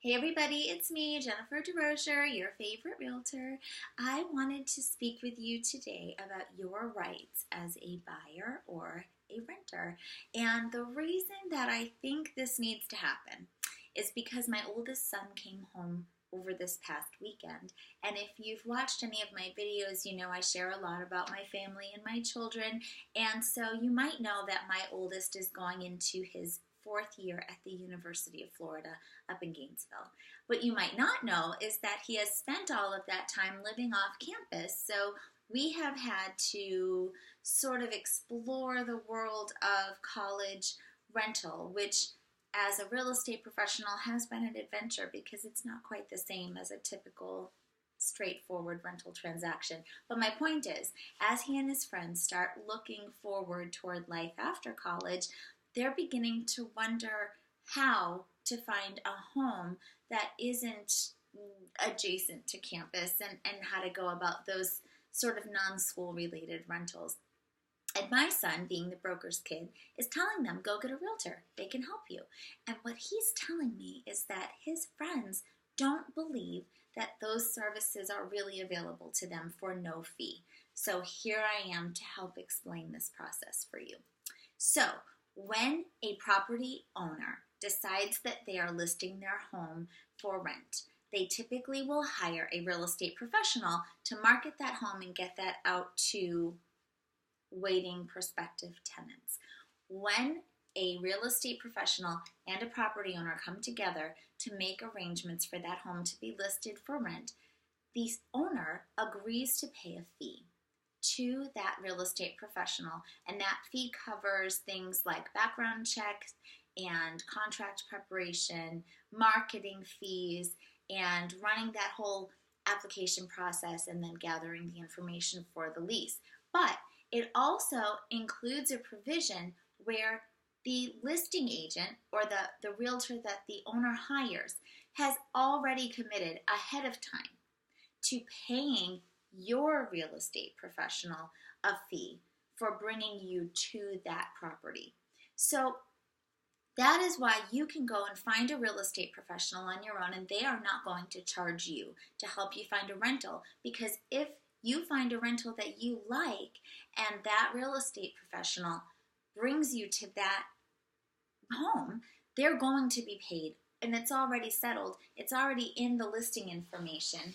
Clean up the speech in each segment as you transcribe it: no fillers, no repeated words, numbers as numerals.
Hey everybody, it's me, Jennifer DeRozier, your favorite realtor. I wanted to speak with you today about your rights as a buyer or a renter. And the reason that I think this needs to happen is because my oldest son came home over this past weekend. And if you've watched any of my videos, you know I share a lot about my family and my children. And so you might know that my oldest is going into his fourth year at the University of Florida up in Gainesville. What you might not know is that he has spent all of that time living off campus, so we have had to sort of explore the world of college rental, which as a real estate professional has been an adventure because it's not quite the same as a typical straightforward rental transaction. But my point is, as he and his friends start looking forward toward life after college, they're beginning to wonder how to find a home that isn't adjacent to campus and how to go about those sort of non-school related rentals. And my son, being the broker's kid, is telling them, go get a realtor. They can help you. And what he's telling me is that his friends don't believe that those services are really available to them for no fee. So here I am to help explain this process for you. So when a property owner decides that they are listing their home for rent, they typically will hire a real estate professional to market that home and get that out to waiting prospective tenants. When a real estate professional and a property owner come together to make arrangements for that home to be listed for rent, the owner agrees to pay a fee to that real estate professional, and that fee covers things like background checks and contract preparation, marketing fees, and running that whole application process and then gathering the information for the lease. But it also includes a provision where the listing agent or the realtor that the owner hires has already committed ahead of time to paying your real estate professional a fee for bringing you to that property. So that is why you can go and find a real estate professional on your own, and they are not going to charge you to help you find a rental, because if you find a rental that you like and that real estate professional brings you to that home, they're going to be paid, and it's already settled. It's already in the listing information.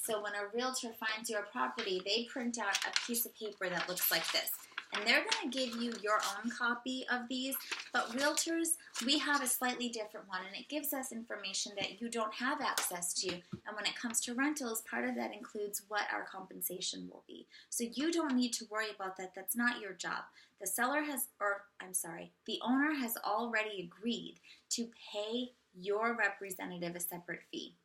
So when a realtor finds your property, they print out a piece of paper that looks like this. And they're going to give you your own copy of these. But realtors, we have a slightly different one, and it gives us information that you don't have access to. And when it comes to rentals, part of that includes what our compensation will be. So you don't need to worry about that. That's not your job. The owner has already agreed to pay your representative a separate fee.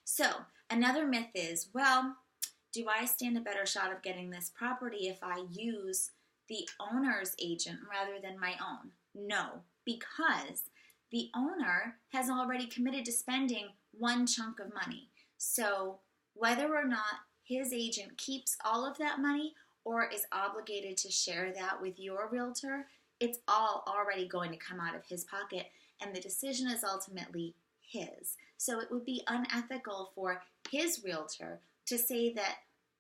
So another myth is, well, do I stand a better shot of getting this property if I use the owner's agent rather than my own? No, because the owner has already committed to spending one chunk of money. So whether or not his agent keeps all of that money or is obligated to share that with your realtor, it's all already going to come out of his pocket, and the decision is ultimately his. So it would be unethical for his realtor to say that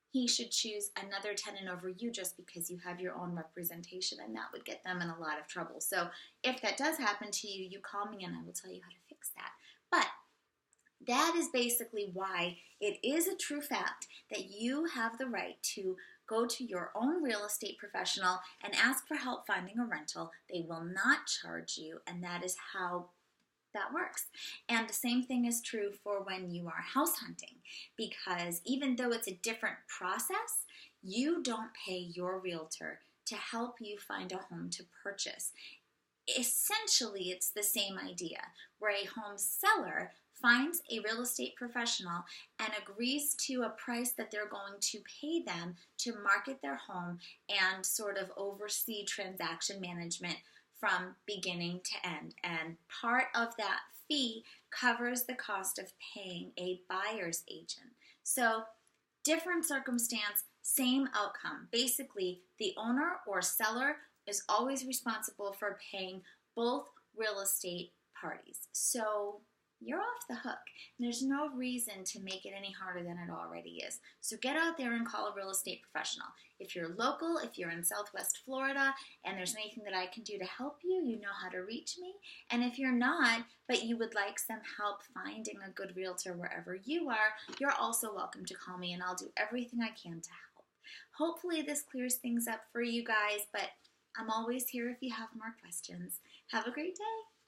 he should choose another tenant over you just because you have your own representation, and that would get them in a lot of trouble. So if that does happen to you, you call me and I will tell you how to fix that. But that is basically why it is a true fact that you have the right to go to your own real estate professional and ask for help finding a rental. They will not charge you, and that is how that works. And the same thing is true for when you are house hunting, because even though it's a different process, you don't pay your realtor to help you find a home to purchase. Essentially, it's the same idea, where a home seller finds a real estate professional and agrees to a price that they're going to pay them to market their home and sort of oversee transaction management from beginning to end. And part of that fee covers the cost of paying a buyer's agent. So different circumstance, same outcome. Basically, the owner or seller is always responsible for paying both real estate parties. So you're off the hook. There's no reason to make it any harder than it already is. So get out there and call a real estate professional. If you're local, if you're in Southwest Florida, and there's anything that I can do to help you, you know how to reach me. And if you're not, but you would like some help finding a good realtor wherever you are, you're also welcome to call me, and I'll do everything I can to help. Hopefully this clears things up for you guys, but I'm always here if you have more questions. Have a great day.